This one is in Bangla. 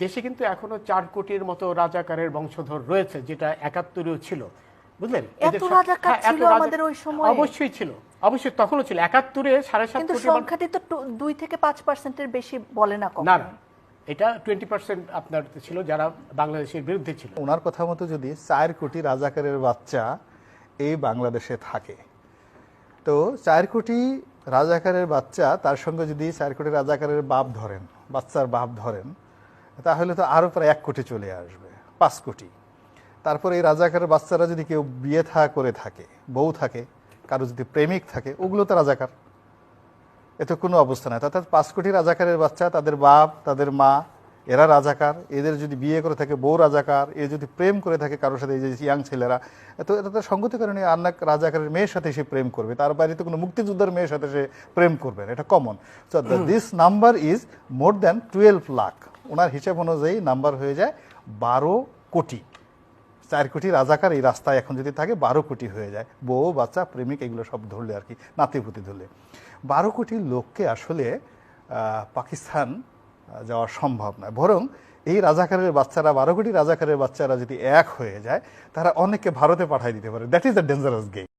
দেশে কিন্তু এখনো 4 কোটির মতো রাজাকারের বংশধর রয়েছে, যেটা 71-এও ছিল, বুঝলেন? এত রাজাকার ছিল আমাদের ওই সময়? অবশ্যই ছিল, অবশ্যই তখনও ছিল। 71-এ 7.5 কিন্তু কোটি। সংখ্যাটি তো 2 থেকে 5%-এর বেশি বলে না কখনো। না না, এটা 20% আপনার ছিল যারা বাংলাদেশের বিরুদ্ধে ছিল। ওনার কথা মতো যদি 4 কোটি রাজাকারের বাচ্চা এই বাংলাদেশে থাকে, তো 4 কোটি রাজাকারের বাচ্চা, তার সঙ্গে যদি 4 কোটি রাজাকারের বাপ ধরেন, বাচ্চার বাপ ধরেন, তাহলে তো আরও প্রায় 1 কোটি চলে আসবে, 5 কোটি। তারপরে এই রাজাকারের বাচ্চারা যদি কেউ বিয়ে করে থাকে, বউ থাকে, কারো যদি প্রেমিক থাকে, ওগুলো তো রাজাকার। এত কোনো অবস্থা নাই। অর্থাৎ 5 কোটি রাজাকারের বাচ্চা, তাদের বাপ, তাদের মা, এরা রাজাকার। এদের যদি বিয়ে করে থাকে বউ রাজাকার, এ যদি প্রেম করে থাকে কারোর সাথে, এই যে ইয়াং ছেলেরা, তো এটা তো সঙ্গতি কারণে আন্নাক রাজাকারের মেয়ের সাথে সে প্রেম করবে, তার বাড়িতে কোনো মুক্তিযোদ্ধার মেয়ের সাথে সে প্রেম করবে, এটা common. So this number is more than 12 lakh. ওনার হিসাব অনুযায়ী নাম্বার হয়ে যায় 12 কোটি। 4 কোটি রাজাকার এই রাস্তায় এখন যদি থাকে 12 কোটি হয়ে যায়, বউ বাচ্চা প্রেমিক এগুলো সব ধরলে আর কি, নাতিপুতি ধরলে 12 কোটি লোককে আসলে পাকিস্তান যাওয়া সম্ভব নয়। বরং এই রাজাকারের বাচ্চারা, 12 কোটি রাজাকারের বাচ্চারা যদি এক হয়ে যায়, তারা অনেককে ভারতে পাঠিয়ে দিতে পারে। That is the dangerous game.